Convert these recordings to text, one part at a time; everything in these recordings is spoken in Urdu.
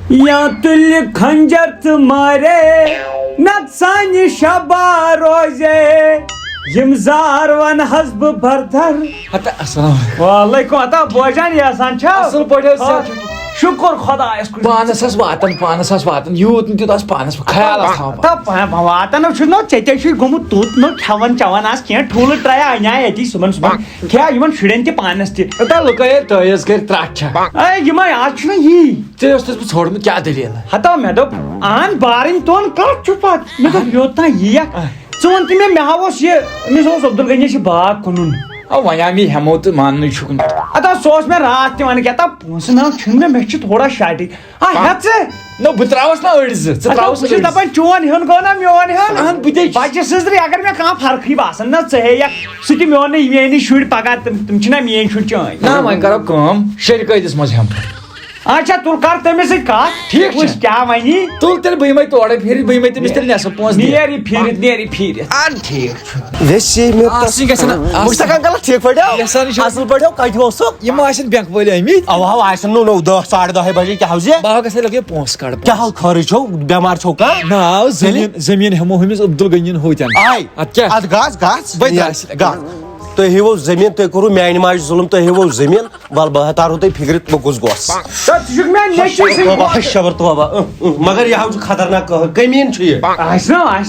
یا تُلہِ کھنجر تہٕ مارے نتہٕ سانہِ شبا روزے یم زار ون حس بہٕ بردر. السلام وعلیکم عطا بوجان یاسان چھا اصل پٲٹھۍ شکر خدایس کُن. پانس واتان یوٗت نہٕ تیوٗت پانس خیال واتن نو ژےٚ چھُے گوٚمُت توٚت نو کھٮ۪وان چٮ۪وان آس کینٛہہ ٹھوٗلہٕ ٹرٛایا اَنیا ییٚتی صُبحن کھےٚ یِمن شُرٮ۪ن تہِ پانس تہِ. لُکے تٲیز کٔرۍ ترٛٹھ چھا یِمے آز چھُنہ یی ژےٚ اوسُس بہٕ ژھوڑمُت کیٛاہ دٔلیٖل ہتا مےٚ دوٚپ اہن بارٕنۍ تون کتھ چھُ پتہٕ مےٚ دوٚپ یوٚتام یِیَکھ ژٕ وَن تہٕ مےٚ اوس یہِ أمِس اوس عبدل غنیَس یہِ باغ کٕنُن. وۄنۍ آو مےٚ ہٮ۪مو تہٕ ماننٕے چھُکھ نہٕ. ادا سُہ اوس مےٚ راتھ تہِ ونان کیٛاہ تا پونٛسہٕ ناو چھُنہٕ مےٚ چھِ تھوڑا شاٹی ہٮ۪ژ ژٕ نہ بہٕ ترٛاوس نا أڑۍ زٕ ژٕ ترٛاوس بہٕ چھُس دپان چون ہیوٚن گوٚو نا میون ہیوٚن بہٕ تے بچہِ سٕنٛزرِ اگر مےٚ کانٛہہ فرقٕے باسان نہ ژٕ ہیٚیکھ سُہ تہِ میون نہٕ میٲنی شُرۍ پگاہ تِم چھِنہ میٲنۍ شُرۍ چٲنۍ. نہ وۄنۍ کرو کٲم شیٚرِ قٲدِس منٛز ہٮ۪مہٕ اچھا تُل کر تٔمِس سۭتۍ کتھ ٹھیٖک وٕچھ کیٛاہ وَنی تُل تیٚلہِ بہٕ یِمے تورے پھیٖرِتھ بہٕ یِمے تٔمِس تیٚلہِ نٮ۪صف پونٛسہٕ نیرِ یہِ پھیٖرِتھ ٹھیٖک چھُ آسٕنۍ گژھن مشتاق انکل ٹھیٖک پٲٹھۍ اصل پٲٹھۍ کتہِ اوسُکھ یِم آسن بینک وٲلۍ آمٕتۍ اوا آسن نو 10 بجے کیٛاہ حظ بہٕ گژھے لگے پونٛسہٕ کڑٕ کیٛاہ حظ خٲرٕے چھو بٮ۪مار چھو کانٛہہ ناو زٔمیٖن ہٮ۪مو ہُمِس عبدل غنیَن ہوتٮ۪ن آے ادٕ کیٛاہ اتھ گژھ بہٕ تُہۍ ہیٚیِو زٔمیٖن تُہۍ کوٚروٕ میانہِ ماجہِ ظُلُم تُہۍ ہیٚیِو زٔمیٖن ول بہٕ تارو تۄہہِ فِکرِ بہٕ کُس گوس شبر توبہ مگر یہِ حظ چھُ خطرناک کٔمیٖن چھُ یہِ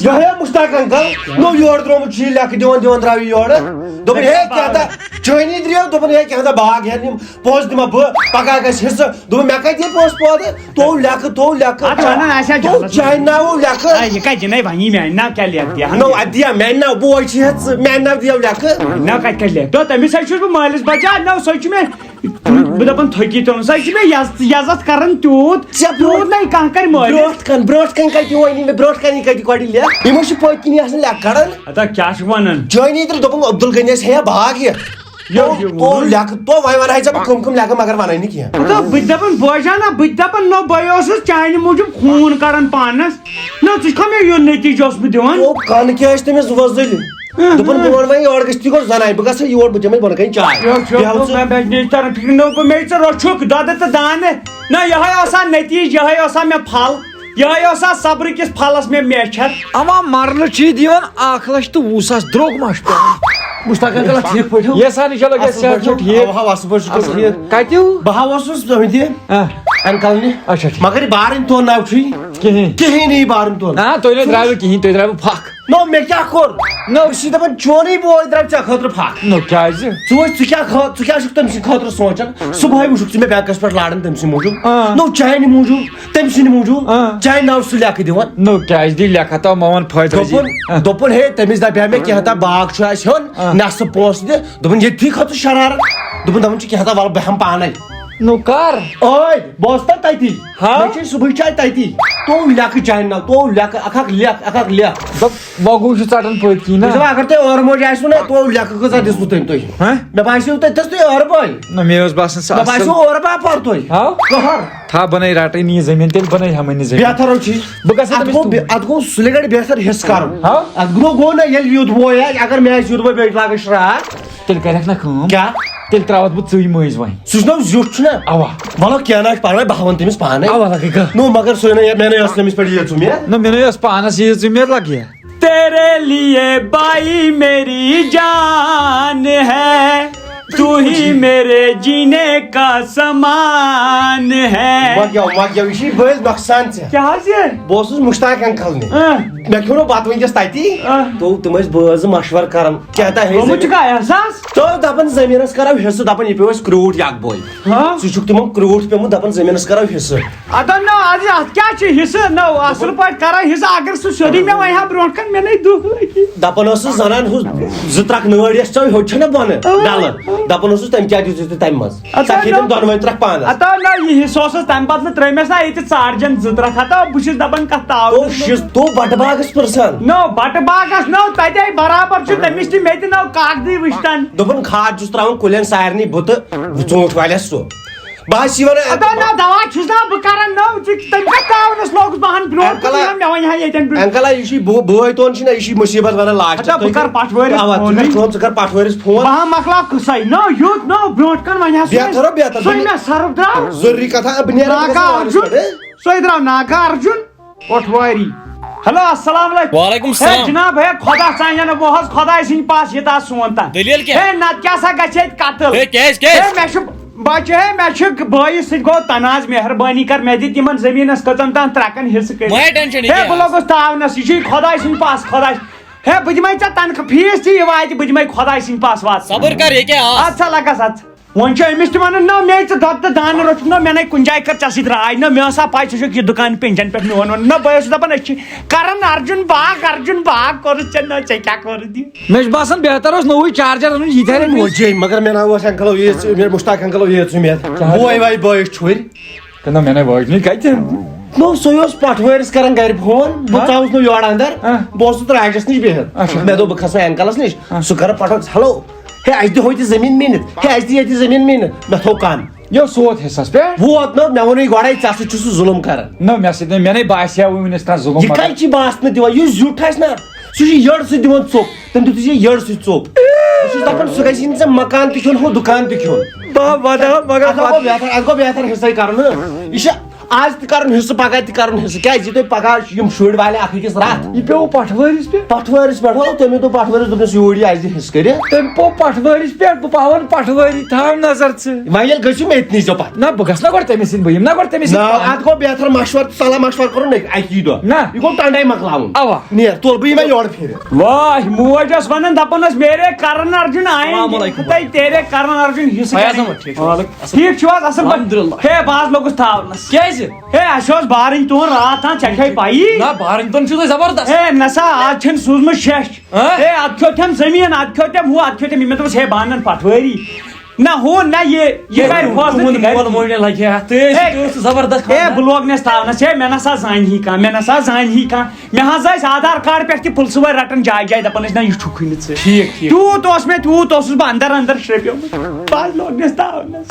یِہوے مشتاق انکل نو یورٕ درٛومُت چھُ یہِ لیکھٕ دِوان درٛاو یہِ یورٕ دوٚپُن ہے کیٛاہ تا چٲنی درٛاو دوٚپُن ہے کیٛاہ تا باغ ہٮ۪ن یِم پونٛسہٕ دِمہ بہٕ پگاہ گژھِ حِصہٕ دوٚپُن مےٚ کتہِ یہِ پونٛسہٕ پٲدٕ تو لیکھٕ چانہِ ناو لیکھٕ یہِ کتہِ جِنَے وَنی میانہِ ناو کیٛاہ لیکھ نو اَدٕ دِیا میانہِ ناو بوے چھِ ہٮ۪تھ ژٕ میانہِ ناو دِیو لیکھٕ ناو کتہِ کتہِ لیکھ تٔمِس سۭتۍ چھُس بہٕ مٲلِس بچان نو سۄ چھُ مےٚ بہٕ دپان تھٔکی تُلُن سۄ چھِ مےٚ یزت کران تیوٗت نَے کانٛہہ کرِ مٲلِس برونٛٹھ کَنہِ کتہِ وَنی مےٚ برونٛٹھ کَنہِ کتہِ گۄڈٕ لیکھ یِمو چھِ پٔتۍ کِنی آسان لیکھ کڑان ادا کیٛاہ چھُکھ ونان چٲنی تہٕ دوٚپُن عبدل غنیَس ہے باغ یہِ تو لیکھٕ تو وۄنۍ ونہے ژےٚ بہٕ کٕم لیکھٕ مگر وَنَے نہٕ کینٛہہ بہٕ تہِ دپان بوجانا بہٕ تہِ دپان نو بہٕ اوسُس چانہِ موٗجوٗب خوٗن کڑان پانس نہ ژٕ چھُکھا مےٚ یُن نتیٖجہٕ اوس بہٕ دِوان کَن کیٛاہ ٲسۍ تٔمِس وۄزٕلۍ دوٚپُن بہٕ وَنہٕ وۄنۍ یورٕ گژھِ تہِ گوٚو زناے بہٕ گژھٕ یور بہٕ دِمے بۄنہٕ کَنہِ چاے مےٚ ژٕ روٚچھُکھ دۄدٕ تہٕ دانہٕ نہ یِہوے اوسا نتیٖجہٕ یِہوے اوسا مےٚ پھل یِہوے اوسا صبرٕ کِس پھلس مےٚ میچھر اما مرنہٕ چھِ دِوان 1,20,000 درٛوگ ما چھُ پیوان مشتاق انکل ٹھیٖک پٲٹھۍ یسان چلو گژھِ ٹھیٖک اصل پٲٹھۍ ٹھیٖک کتہِ بہٕ ہا اوسُس تُہنٛدِ انکل نہِ اچھا مگر یہِ بارٕنۍ تون ناو چھُے کِہیٖنۍ نہٕ یہِ بارٕنۍ تون نہ تُہۍ نَے درٛایوٕ کِہیٖنۍ تُہۍ درٛایوٕ پھکھ نو مےٚ کیٛاہ کوٚر نو بہٕ چھُس دپان چونٕے بوے درٛاو ژےٚ خٲطرٕ پھکھ نو کیٛازِ ژٕ وٕچھ ژٕ کیٛاہ چھُکھ تٔمۍ سٕنٛدِ خٲطرٕ سونٛچان صبحٲے وٕچھُکھ ژٕ مےٚ بینکس پٮ۪ٹھ لاران تٔمۍ سٕنٛدِ موٗجوٗب نو چانہِ موٗجوٗب تٔمۍ سٕنٛدِ موٗجوٗب چانہِ ناو سُہ لیکھٕ دِوان نو کیٛازِ دی لیکھا تو مون فٲیدٕ دوٚپُن ہے تٔمِس دپیٛاو مےٚ کینٛہہ تا باغ چھُ اَسہِ ہیوٚن نٮ۪صف پونٛسہٕ دِ دوٚپُن ییٚتھی کھٔژ ژٕ شرارت دپان چھُ کینٛہہ تا وَلہٕ بہٕ ہٮ۪مہٕ پانے نو کر ٲدۍ بہٕ اوسُس نا تتی مےٚ چھے صبحٕچ چاے تتی تو لیکھٕ چانہِ ناو تو لیکھٕ اکھ لیکھ وۄگوٗ چھُ ژٹان پٔتۍ کِنۍ نہ اگر تۄہہِ ٲر موج آسوٕ نا تو لیکھٕ کۭژاہ دِژوٕ تٔمۍ تُہۍ مےٚ باسیو تتھٮ۪س تُہۍ ٲرٕ بٲے نہ مےٚ اوس باسان مےٚ باسیو ٲرٕ باپار تُہۍ کٔہر تھا بنٲے رٹٕنۍ یہِ زٔمیٖن تیٚلہِ بنٲے ہٮ۪مٕنۍ یہِ زٔمیٖن بہتر چھُ بہٕ گژھٕ اتھ گوٚو سُلہِ گڑِ بہتر حِصہٕ کرُن اتھ گوٚو نہ ییٚلہِ یُد بوے آسہِ اگر مےٚ آسہِ یُد بوے بیٚیہِ لاگان شراکھ تیٚلہِ کرکھ نہ کٲم کیٛاہ تیٚلہِ تراوتھ بہٕ ژٕے مٔنٛزۍ وۄنۍ سُہ چھُنہ زیُٹھ چھُنہ اوا وَلہٕ کینٛہہ نہ چھُ پرواے بہٕ ہاوَن تٔمِس پانے لگے نو مگر سُے نہ مےٚ نَے ٲس تٔمِس پٮ۪ٹھ یہِ ژُمید نہ مےٚ نَے ٲس پانس یہِ ژُمید لگہِ تیرے لیے بائی میری جان ہے تو ہی میرے جینے کا سامان ہے یہِ چھُے بٔلۍ نۄقصان ژےٚ کیٛاہ حظ یہِ بہٕ اوسُس مُشتاق انکل نہِ مےٚ کھیوٚو نہ بتہٕ وٕنکیٚس تتی تو تِم ٲسۍ بٲژ زٕ مشور کران کیٛاہ تا احساس تو دپان زٔمیٖنس کرو حِصہٕ دپان یہِ پیوٚو اَسہِ کرٛوٗٹھ یکھ بوے ژٕ چھُکھ تِمن کرٛوٗٹھ پیوٚمُت دپان زٔمیٖنس کرو حِصہٕ ادا نو آز اتھ کیٛاہ چھُ حِصہٕ نو اصل پٲٹھۍ کرو حِصہٕ اگر سُہ سیوٚدُے مےٚ ونہِ ہا برونٛٹھ کَنہِ مےٚ نَے دُکھ لگہِ دپان ٲسٕس زنان ہُہ 2-3 نٲڑۍ ٲسۍ ژےٚ ہیوٚت چھےٚ نہ بۄنہٕ ڈلہٕ دپان اوسُس تٔمۍ کیٛاہ دِژٕے ژٕ تمہِ منٛز ژٕ کھیٚیہِ تِم دۄنوَے ترٛکھ پانس اتا نہ یہِ حِصہٕ اوسُس تمہِ بدلہٕ ترٲیمَس نا ییٚتہِ ژاڈجن 2-3 ہتا بہٕ چھُس دپان کتھ تاو تو بٹہٕ باغس پرژھان نو بٹہٕ باغس نو تتے برابر چھُ تٔمِس تہِ مےٚ تہِ نو کاکدٕے وٕچھتن دوٚپُن کھاد چھُس تراوان کُلٮ۪ن سارنٕے بہٕ تہٕ ژوٗنٛٹھۍ والٮ۪س سُہ بہٕ حظ چھِ وَنان ادا نو دوا چھُس نا بہٕ کران نو تٔمۍ کتھ تاونس لوگُس بہٕ ہن برونٛٹھ کُن مےٚ ونہِ ہا ییٚتٮ۪ن انکل یہِ چھُے بٲے تون چھُنہ یہِ چھُے مُصیبت ونان لاسٹس بہٕ کرٕ پٹھوٲرِس ژٕ کر پٹھوٲرِس فون بہٕ ہا مۄکلاو قٕصے نو یُتھ نو برونٛٹھ کن ونہِ ہا بہتر سُہ مےٚ سرف درٛاو ضروٗری کتھا بہٕ نیرٕ سو درٛاو ناکا ارجُن پٹھواری ہیلو السلام علیکم وعلیکم السلام جناب ہے خدا ژانن بہٕ حظ خۄداے سٕنٛدِ پاس یہِ تاس سون تان دلیل کیٛاہ ہے نتہٕ کیٛاہ سا گژھِ ییٚتہِ قتل کیٛازِ مےٚ چھُ بچہِ ہے مےٚ چھُ بٲیِس سۭتۍ گوٚو تناز مہربٲنی کر مےٚ دِ تِمن زٔمیٖنس کٔژن تام ترٛکن حصہٕ کٔرِتھ ہے بہٕ لوٚگُس تاونس یہِ چھُے خۄداے سٕنٛدِ پاس خۄداے ہے بہٕ دِمے ژےٚ تنخواہ فیٖس تہِ یہِ واتہِ بہٕ دِمے خۄداے سٕنٛدِ پاس وات صبر کر یہ کیا اَدٕ سا لگس اَدٕ وۄنۍ چھُ أمِس تہِ وَنُن نہ مے ژٕ دۄد تہٕ دانہٕ روٚٹُم نہ مےٚ نَے کُنہِ جایہِ کٔر ژےٚ سۭتۍ راے نہ مےٚ ٲسا پاے ژٕ چھُکھ یہِ دُکان پِنجن پٮ۪ٹھ میون وَنُن نہ بہٕ اوسُس دَپان أسۍ چھِ کران ارجُن باغ کوٚرُتھ ژےٚ نہ ژےٚ کیٛاہ کوٚرُتھ یہِ مےٚ چھُ باسان بہتر اوس نوٚوُے چارجر اَنُن یہِ تہِ موجی مگر مےٚ ناو اوس انکلو یہِ مُشتاق انکلو یہِ ژٕ بوے وے بٲیِس چھُرۍ نہ مےٚ نَے وٲجنٕے کَتہِ نو سُے اوس پٹھوٲرِس کران گرِ فون بہٕ ژاوُس نہٕ یورٕ اندر بہٕ اوسُس راجس نِش بِہِتھ مےٚ دوٚپ بہٕ کھسہٕ انکلس نِش سُہ کرٕ پٹھوٲرِس ہیلو ہے اَسہِ دِ ہوتہِ زٔمیٖن میٖنِتھ ہے اَسہِ دِ ییٚتہِ زٔمیٖن میٖنِتھ مےٚ تھوٚو کن یہِ اوس سوت حِصس پٮ۪ٹھ ووت نہٕ مےٚ ووٚنُے گۄڈے ژےٚ سۭتۍ چھُ سُہ ظُلُم کران نہ مےٚ سۭتۍ مےٚ نَے باسیو وٕنِس تام ظُلُم یہِ کَتہِ چھِ باسنہٕ دِوان یُس زیُٹھ آسہِ نا سُہ چھُ یٔڑ سۭتۍ دِوان ژوٚپ تٔمۍ دیُت ژےٚ یٔڑ سۭتۍ ژوٚپ بہٕ چھُس دپان سُہ گژھِ نہٕ ژےٚ مکان تہِ کھیوٚن ہُہ دُکان تہِ کھیوٚن اَتھ گوٚو بہتر حِصے کرُن یہِ چھُ آز تہِ کرُن حِصہٕ پگاہ تہِ کرُن حِصہٕ کیازِ تۄہہِ پگاہ یِم شُرۍ والے اکھ أکِس راتھ یہِ پیوٚو پٹھوٲرِس پٮ۪ٹھ پٹھوٲرِس پٮ۪ٹھ ہو تٔمۍ دوٚپ پٹھوٲرِس دوٚپنَس یوٗرۍ یہِ اَسہِ دِ حِصہٕ کٔرِتھ تٔمۍ پیوٚو پٹھوٲرِس پٮ۪ٹھ بہٕ پاوَن پٹھوٲری تھاو نظر ژٕ وۄنۍ ییٚلہِ گٔژھِو مےٚ تہِ نیٖزیو پتہٕ نہ بہٕ گژھٕ نا گۄڈٕ تٔمِس سۭتۍ بہٕ یِمہٕ نا گۄڈٕ تٔمِس اَتھ گوٚو بہتر مشور صلح مشور کرُن اکی دۄہ نہ یہِ گوٚو ٹنڈے مۄکلاوُن اوا نیر تُل بہٕ یِمے یورٕ پھیٖرِتھ واہ موج ٲس ونان دپان ٲس میرے کرن ارجُن آئے تیرے کرن ارجُن ٹھیٖک چھُو حظ اصل پٲٹھۍ ہے بہٕ حظ لوٚگُس تھاونس کیازِ ہے اَسہِ اوس بارٕنۍ تُہُنٛد راتھ تام ژےٚ چھے پایی نہ بارٕنۍ تُہُنٛد چھُو تۄہہِ زبردست ہے نہ سا آز چھُنہٕ سوٗزمُت شیٚچھ ہے اَدٕ کھیوٚتھٮ۪م زٔمیٖن اَدٕ کھیوٚتھٮ۪م ہُہ اَدٕ کھیوٚتھٮ۪م مےٚ دوٚپُس ہے بہٕ اَنن پٹھوٲری نہ ہُہ نہ یہِ کرِ فٲصلہٕ تہِ کرِ زبردست ہے بہٕ لوگنس تھاونس ہے مےٚ نہ سا زانہِ کانٛہہ مےٚ حظ ٲسۍ آدھار کارڈ پٮ۪ٹھ تہِ پُلسہٕ وٲلۍ رٹان جایہِ جایہِ دپان ٲسۍ نہ یہِ چھُکھٕے نہٕ ژٕ ٹھیٖک تیوٗت اوس مےٚ تیوٗت اوسُس بہٕ اندر شرٛپیومُت بہٕ حظ لوگنس تھاونس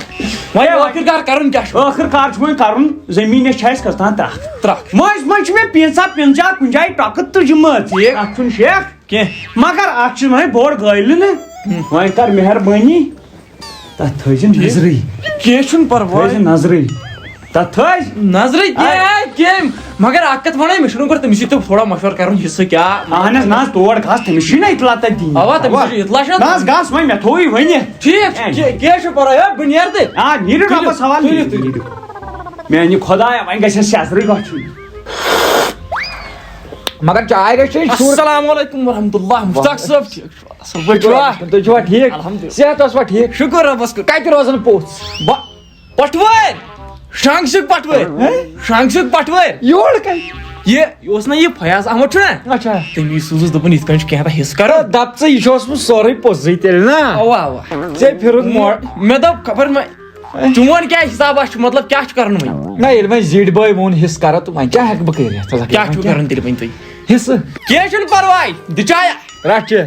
وۄنۍ ٲخٕر کار کرُن کیٛاہ چھُ ٲخٕر کار چھُ وۄنۍ کرُن زٔمیٖنس چھِ اَسہِ کٔژتام ترٛکھ مٔنٛزۍ چھِ مےٚ پِنژاہ کُنہِ جایہِ ٹۄکہٕ تُجمٕژ اَتھ چھُنہٕ شیخ کینٛہہ مگر اَتھ چھُ وۄنۍ بوٚڑ گٲلۍ نہٕ وۄنۍ کر مہربٲنی تتھ تھٲیزِ نظرٕے کینٛہہ چھُنہٕ پرواے تھٲیزِ نظرٕے تتھ تھٲیزِ نظرٕے کیٚمۍ مگر اکھ کتھ ونے مےٚ چھُنہٕ گۄڈٕ تٔمِس سۭتۍ تھوڑا مشور کرُن حِصہٕ کیٛاہ اہن حظ نہ حظ تور گژھ تٔمِس چھُے نہ اطلاع تتہِ دِنۍ اوا تٔمِس چھُ اطلاع نہ حظ گژھ وۄنۍ مےٚ تھووُے ؤنِتھ ٹھیٖک کینٛہہ چھُنہٕ پرواے بہٕ نیرٕ تہِ آ نیٖرِو رۄبس حوالہٕ نیٖرِو میانہِ خۄدایا وۄنۍ گژھِ اَسہِ سیٚزرٕے گژھُن مگر چاے گژھِ السلام علیکم ورحمۃ اللہ مشتاق صٲب اصل پٲٹھۍ تُہۍ چھِوا ٹھیٖک صحت اوسوا ٹھیٖک شُکر رۄبس کُن کتہِ روزان پوٚژھ پٹھوٲرۍ شانٛگسُک پٹھوٲرۍ یور کتہِ یہِ اوس نا یہِ فیاض احمد چھُ نا اچھا تٔمی سوٗزُس دوٚپُن یِتھ کٔنۍ چھُ کینٛہہ حِصہٕ کرُن دپ ژٕ یہِ چھُ اوسمُت سورُے پوٚزٕے تیٚلہِ نا اوا اوا ژےٚ پھِرُکھ مےٚ دوٚپ خبر چون کیٛاہ حِسابا چھُ مطلب کیٛاہ چھُ کرُن وۄنۍ نہ ییٚلہِ وۄنۍ زِٹھۍ بٲے ووٚن حِصہٕ کرو تہٕ وۄنۍ کیٛاہ ہٮ۪کہٕ بہٕ کٔرِتھ کیٛاہ چھُو کرُن تیٚلہِ وۄنۍ تُہۍ حِصہٕ کینٛہہ چھُنہٕ پرواے دِ چایا رٹھ چہِ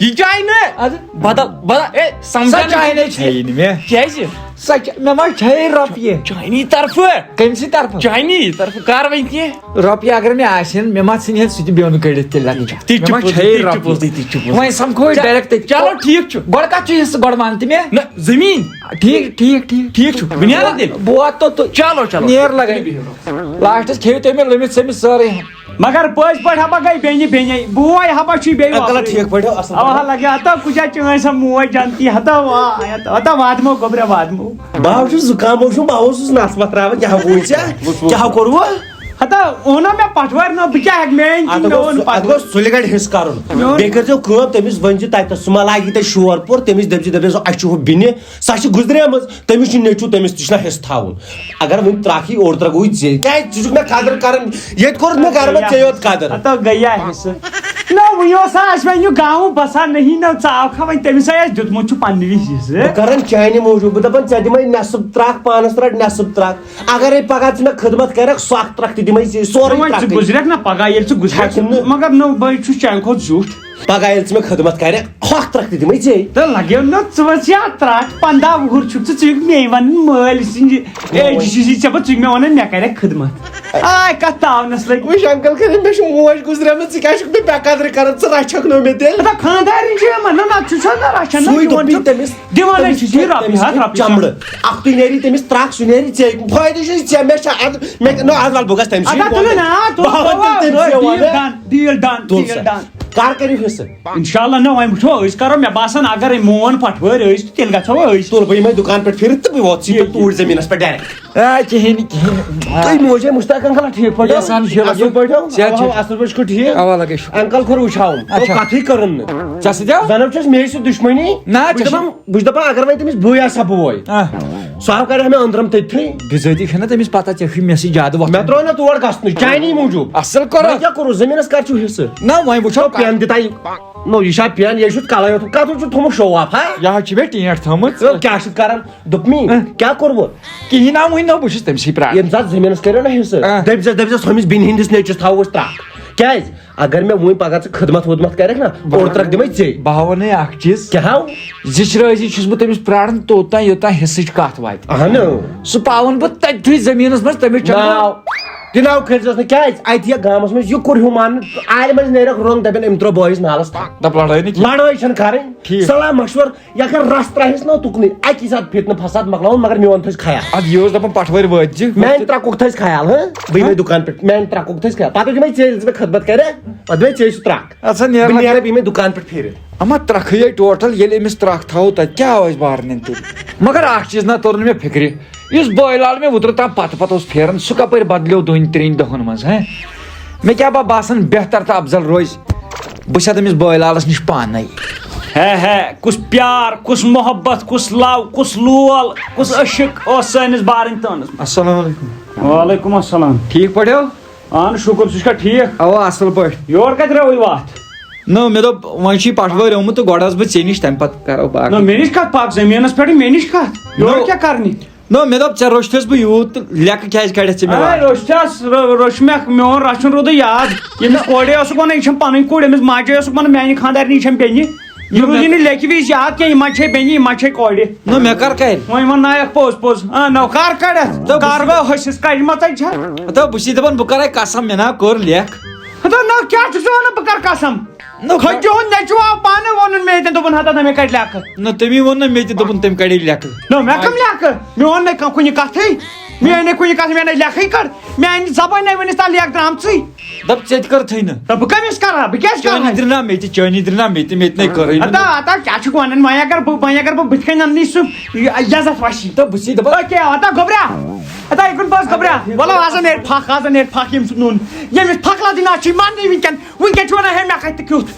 یہِ چاے نہٕ بدل اے سۄ سمجھان چاے نَے چھیی نہٕ مےٚ کیٛازِ سۄ مےٚ ما چھے رۄپیہِ چانی طرفہٕ کٔمۍ طرفہٕ چانی طرفہٕ کر وۄنۍ کینٛہہ رۄپیہِ اگر مےٚ آسن مےٚ ما ژھٕنہِ سُہ تہِ بیوٚن کٔڑِتھ تیٚلہِ وۄنۍ سمکھو أسۍ ڈایریکٹ تٔتھۍ چلو ٹھیٖک چھُ گۄڈٕ کتھ چھُ حِصہٕ گۄڈٕ ون تہِ مےٚ نہ زٔمیٖن ٹھیٖک چھُ بہٕ نیرا تیٚلہِ بہٕ واتو تہٕ چلو نیر لگے لاسٹس کھیٚیِو تُہۍ مےٚ لٔمِتھ سٔمِتھ سٲرٕے مگر پٔزۍ پٲٹھۍ ہبا گٔے بیٚنہِ بوے ہبا چھُے بیٚیہِ انکل ٹھیٖک پٲٹھۍ اصل اوا لگے ہتا کُجا چٲنۍ سۄ موج جانتی ہتا ہتا وادمو گوٚبرے وادمو بہٕ چھُس زُکامو چھُم بہٕ اوسُس نس تراوان کیٛاہ گوٚو ژےٚ کیٛاہ کوٚروٕ ہتا اوٚنو مےٚ پٹھوٲرۍ نہٕ بہٕ کیٛاہ ہٮ۪کہٕ میٲنۍ اتھ گوٚژھ سُلہِ گڑِ حِصہٕ کرُن بیٚیہِ کٔرۍزیو کٲم تٔمِس ؤنۍزِ تتہِ سُہ ما لاگہِ تۄہہِ شور پوٚر تٔمِس دٔپزِ اَسہِ چھُ ہُہ بیٚنہِ سۄ چھِ گُزریمٕژ تٔمِس چھُ نیٚچوٗ تٔمِس تہِ چھُنہ حِصہٕ تھاوُن اگر وۄنۍ ترٛکھٕے اوٚڑ ترٛکھ گوٚوٕے ژےٚ کیٛازِ ژٕ چھُکھ مےٚ قدر کران ییٚتہِ کوٚرُتھ مےٚ گرٕ منٛز ژےٚ یوت قدر ہتا گٔیا حِصہٕ نہ وۄنۍ اوس اَسہِ وۄنۍ یہِ گامہٕ بسان نہیں نہ ژاوکھا وۄنۍ تٔمِسے اَسہِ دیُتمُت چھُ پننہِ وِزِ حِصہٕ بہٕ کران چانہِ موٗجوٗب بہٕ دپان ژےٚ دِمے نٮ۪صٕب ترٛکھ پانس رٹ نٮ۪صٕب ترٛکھ اگرے پگاہ ژٕ مےٚ خدمت کرکھ سۄ اکھ ترٛکھ تہِ دِمے ژےٚ سورُے ژٕ گُزریکھ نہ پگاہ ییٚلہِ ژٕ گُزریکھ مگر نہ بہٕ چھُس چانہِ کھۄتہٕ زیُٹھ پگاہ ییٚلہِ ژٕ مےٚ خدمت کرکھ ہۄکھ ترٛکھ تہِ دِمے ژےٚ تہٕ لگیو نہ ژٕ ؤژھ یا ترٛٹھ 15 وُہُر چھُکھ ژٕ ژٕ مے ونان مٲلۍ سٕنٛدِ ایجہِ چھُسی ژےٚ پتہٕ ژٕ مےٚ ونان مےٚ کرکھ خدمت آے کتھ تاونس لگی وٕچھ انکل کریم مےٚ چھِ موج گُزریمٕژ ژٕ کیٛاہ چھُکھ مےٚ بے قدری کران ژٕ رچھکھ نہٕ مےٚ تیٚلہِ خاندارین چھِ یِمن نہ چھُ نا رچھان سُے دوٚپُن تٔمِس دِوان چھِ رۄپیہِ چمڑٕ اکھتُے نیری تٔمِس ترٛکھ سُہ نیری ژےٚ فٲیدٕ چھُے ژےٚ مےٚ چھِ مےٚ نہ آز وَلہٕ بہٕ گژھٕ تٔمِس کر کٔرِو حِصہٕ انشاءاللہ نہ وۄنۍ وٕچھو أسۍ کرو مےٚ باسان اگر مون پٹھوٲرۍ ٲسۍ تیٚلہِ گژھو أسۍ تُل بہٕ یِمے دُکان پٮ۪ٹھ پھِرِتھ تہٕ بہٕ ووت توٗرۍ زٔمیٖنس پٮ۪ٹھ ڈایریکٹ کِہیٖنۍ کِہیٖنۍ تُہۍ موجے مُشتاق انکل ٹھیٖک پٲٹھۍ اصٕل پٲٹھۍ اصٕل پٲٹھۍ چھُکھ ٹھیٖک اوا لگے شُکر انکل کوٚر وٕچھاوُن کتھٕے کٔرٕن نہٕ ژےٚ سۭتۍ زنو چھس مے سۭتۍ دُشمنی بہٕ چھُس دپان اگر وۄنۍ تٔمِس بٕے آسہٕ ہا بہٕ ووے سُہ ہا کرِ ہا مےٚ أنٛدرم تٔتتھٕے بِذٲتی چھےٚ نا تٔمِس پتہ ژےٚ چھُے مےٚ سۭتۍ زیادٕ وقت مےٚ ترٛوو نہ تور گژھنُے چانی موٗجوٗب اصٕل کوٚر کیٛاہ کوٚروٕ زٔمیٖنس کر چھُو حِصہٕ نہ وۄنۍ وٕچھو پٮ۪ن دِتا نو یہِ چھا پٮ۪ن یہِ چھُ کلے یوت کتھ چھُ تھومُت شو آف ہا یہِ حظ چھِ مےٚ ٹینٛٹ تھٲمٕژ کیٛاہ چھُکھ کران دوٚپمی کیٛاہ کوٚروٕ کِہیٖنۍ نہ وٕنۍ نہٕ بہٕ چھُس تٔمسٕے پرٛاران ییٚمہِ ساتہٕ زٔمیٖنس کٔرِو نا حِصہٕ دٔپزٮ۪س ہُمِس بیٚنہِ ہٕنٛدِس نیچوِس تھاوو أسۍ ترٛکھ کیٛازِ اگر مےٚ وُنۍ پگاہ ژٕ خدمت وٕدمت کرکھ نا اوٚڑ ترٛکھ دِمے ژےٚ بہٕ ہاوو نَے اکھ چیٖز کیٛاہ ہاو زِچرٲزی چھُس بہٕ تٔمِس پرٛاران توٚتام یوٚتام حِصٕچ کتھ واتہِ اہن سُہ پاوُن بہٕ تٔتھٕے زٔمیٖنس منٛز تٔمِس ناو تہِ ناو کھٲلزٮ۪س نہٕ کیٛازِ اَتہِ یہِ گامس منٛز یُکُر ہیوٗ ماننہٕ آرِ منٛز نیرکھ رونٛگ دپن أمۍ ترٛوو بٲیِس نالس دپ لڑٲے نہٕ کینٛہہ لڑٲے چھنہٕ کرٕنۍ صلح مشور یا اگر رس ترٛاوٮ۪س نا تُکنُے اکی ساتہٕ فِتنہٕ فساد مۄکلاوُن مگر میون تھٲیزِ خیال ادٕ یہِ اوس دپان پٹھوٲرۍ وٲتۍ زِ میانہِ ترٛکُک تھٲیزِ خیال بہٕ یِمے دُکان پٮ۪ٹھ میانہِ ترٛکُک تھٲیزِ خیال پتہٕ دِمے ژےٚ ییٚلہِ ژٕ مےٚ خدمت کرے پتہٕ دِمے ژےٚ سُہ ترٛکھ اَدٕ بہٕ نیرٕ یِمے دُکان پٮ۪ٹھ پھیٖرِتھ اما ترٛکھٕے یے ٹوٹل ییٚلہِ أمِس ترٛکھ تھاوو تتہِ کیٛاہ آو اَسہِ بارنٮ۪ن تیٚلہِ مگر اکھ چیٖز نہ توٚر نہٕ مےٚ فِکرِ یُس بٲے لال مےٚ وُترٕ تام پتہٕ اوس پھیران سُہ کپٲرۍ بدلیو 2-3 دۄہن منٛز مےٚ کیٛاہ باسان بہتر تہٕ افضل روزِ بہٕ چھَس تٔمِس بٲے لالس نِش پانے کُس پیار کُس محبت کُس لو کُس لول کُس عشق اوس سٲنِس بارٕنۍ تانس السلام علیکم وعلیکم السلام ٹھیٖک پٲٹھۍ ہو اہن شُکر ژٕ چھُکھا ٹھیٖک اوا اصل پٲٹھۍ یور کتہِ رٲوٕے وتھ نہ مےٚ دوٚپ وۄنۍ چھُے پٹھوٲرۍ آمُت تہٕ گۄڈٕ آس بہٕ ژےٚ نِش تمہِ پتہٕ کرو نہ مےٚ نِش کتھ پاک زٔمیٖنس پٮ۪ٹھ مےٚ نِش کتھ یورٕ کیٛاہ کرنہِ نو مےٚ دوٚپ ژےٚ روٚچھتھس بہٕ یوٗت تہٕ لیکھٕ کیٛازِ کڑٮ۪تھ ژےٚ مےٚ روٚچھ مےٚ میون رچھُن روٗدُے یاد ییٚمِس کورے اوسُکھ ونان یہِ چھم پنٕنۍ کوٗر أمِس ماجے اوسُکھ ونان میانہِ خانٛدارنہِ چھم بیٚنہِ یہِ روٗدی نہٕ لیکھِ وِزِ یاد کینٛہہ یہِ ما چھے بیٚنہِ یہِ ما چھے کورِ نو مےٚ کر کرِ وۄنۍ وننایکھ پوٚز نو کر کڑٮ۪تھ کر گوٚو ہسِس کڑمژے چھا دپ بہٕ چھُسے دپان بہٕ کرے قسم مےٚ نا کوٚر لیکھ نو کیٛاہ چھُکھ ژٕ ونان بہٕ کرٕ قسم کھٔجہِ ہُنٛد نیچوٗ آو پانہٕ ووٚنُن مےٚ ییٚتٮ۪ن دوٚپُن ہتا نہ مےٚ کڑِ لیکھٕ نہ تٔمی ووٚن نہ مےٚ تہِ دوٚپُن تٔمۍ کڑے لیکھٕ نو مےٚ کم لیکھٕ مےٚ ووٚن نہٕ کُنہِ کتھٕے مےٚ أنۍ نہٕ کُنہِ کتھِ مےٚ نَے لیکھٕے کڑ میانہِ زبٲنۍ نَے وٕنِس تام لیکھ درٛامژٕے دپ ژےٚ تہِ کٔرتھٕے نہٕ بہٕ کٔمِس کرٕ بہٕ کیٛازِ کرٕ چٲنی درنا مےٚ تہِ چٲنی درنا مےٚ تہِ مےٚ کٔرٕے اتا کیٛاہ چھُکھ ونان وۄنۍ اگر بہٕ بٕتھِ کَنۍ اَننٕے سُہ عزت وشی تہٕ بہٕ چھُسے دپان اتا گۄبرا اتا یہِ کُن بس گۄبرا وَلو آز نیرِ پھکھ ییٚمہِ سُہ نوٚن ییٚمِس پھکھ لَدٕنۍ آز چھُے ماننٕے وٕنکٮ۪ن چھُ ونان ہے مےٚ کھَتہِ کیُتھ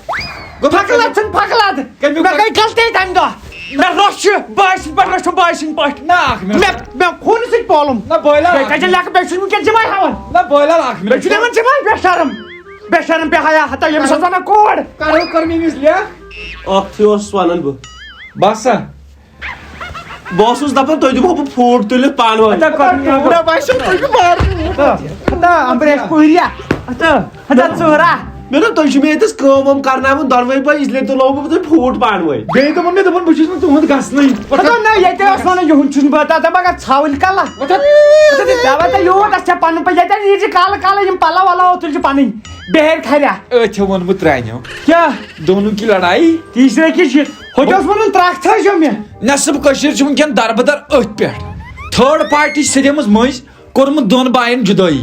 پھکھ لد ژھٕن پھکھ لد مےٚ گٔے غلطی تَمہِ دۄہ مےٚ روٚچھ بٲے سٕنٛدۍ پٲٹھۍ روٚچھُم بٲے سٕنٛدۍ پٲٹھۍ مےٚ خوٗنہٕ سۭتۍ پولُم کَتٮ۪ن لیکھٕ بیٚیہِ چھُس وٕنکٮ۪ن ژِمے ہاوان بیٚیہِ چھُ دِوان ژِمے بے شرم بے حیا ہتا ییٚمِس اوس ونان کور کر میٲنِس لیکھ اکھتُے اوسُس ونان بہٕ باسا بہٕ اوسُس دپان تُہۍ دِمو بہٕ فوٹ تُلِتھ پانہٕ ؤنۍ امبریش پوٗریا ژورا مےٚ دوٚپ تُہۍ چھِو مےٚ ییٚتٮ۪س کٲم وٲم کرناوان دۄنوَے بٲے اسلیے تُلو بہٕ تۄہہِ فوٹ پانہٕ ؤنۍ بیٚیہِ دوٚپُن مےٚ دوٚپُن بہٕ چھُس نہٕ تُہُنٛد گژھنٕے نہ ییٚتہِ اوس ونان یِہُنٛد چھُس بہٕ دپان اگر ژھاوٕلۍ کلہ دپان یوٗت اَسہِ چھا پنُن پٲٹھۍ ییٚتٮ۪ن نیٖرزِ کالہٕ کالہٕ یِم پلو وَلو تُلزِ پنٕنۍ بیہرِ کھریا أتھۍ ووٚنمُت ترٛانیو کیٛاہ دونوں کی لڑائی تیٖسرے کہِ چھِ ہوٚتہِ اوس وَنُن ترٛکھ تھٲیزیو مےٚ نٮ۪صٕب کٔشیٖر چھِ وٕنکٮ۪ن دربدر أتھۍ پٮ۪ٹھ تھٲڑ پارٹی چھِ سیدیمٕژ مٔنٛزۍ کوٚرمُت دۄن باین جُدٲیی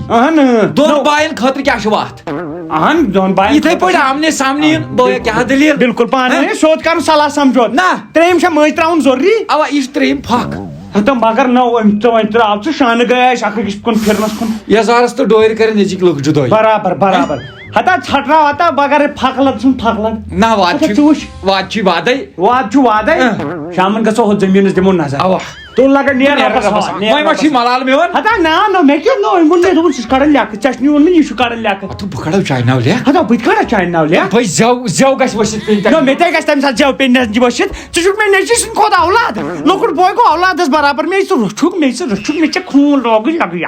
دۄن باین خٲطرٕ کیٛاہ چھِ وَتھ دۄن باین یِتھٕے پٲٹھۍ آمنے سامنے یُن بٲے کیٛاہ دٔلیٖل بِلکُل پانہٕ سیوٚد کرُن صلح سمجھوت نہ ترٛیٚیِم چھا مٔنٛزۍ ترٛاوُن ضروٗری اوا یہِ چھِ ترٛیٚیِم پھکھ ہتا مگر نہ وۄنۍ ترٛاو ژٕ شانہٕ گٔے اَسہِ اکھ أکِس کُن پھِرنس کُن یزارس تہٕ ڈورِ کرن ییٚتِکۍ لُکھ جُدٲیی برابر ہتا ژھٹراو ہتا مگر پھکھ لد ژھُن پھکھ لد نہ واتہِ چھُ وادے واد چھُ وادے شامن گژھو ہُتھ زٔمیٖنس دِمو نظر اوا تُل لگن نیرِ وۄنۍ ما چھُے ملال میون ہتا نہ مےٚ کیٛاہ نو أمۍ ووٚن مےٚ دوٚپُن سُہ چھُ کڑان لیکھٕ ژےٚ چھُ نہٕ ووٚنمُت یہِ چھُ کڑان لیکھٕ بہٕ کڑو چانہِ ناو لیکھ ہتا بہٕ تہِ کڑا چانہِ ناو لیکھ بھائی زٮ۪و گژھِ ؤسِتھ پیٚنۍ مےٚ تہِ گژھِ تمہِ ساتہٕ زٮ۪و پیٚنۍ ؤسِتھ ژٕ چھُکھ مےٚ نیٚچی سٕنٛدِ کھۄتہٕ اولاد لۄکُٹ بوے گوٚو اولادس برابر مےٚ ژٕ روٚچھُکھ مےٚ ژٕ ژےٚ خوٗن لوگُے لگٕیا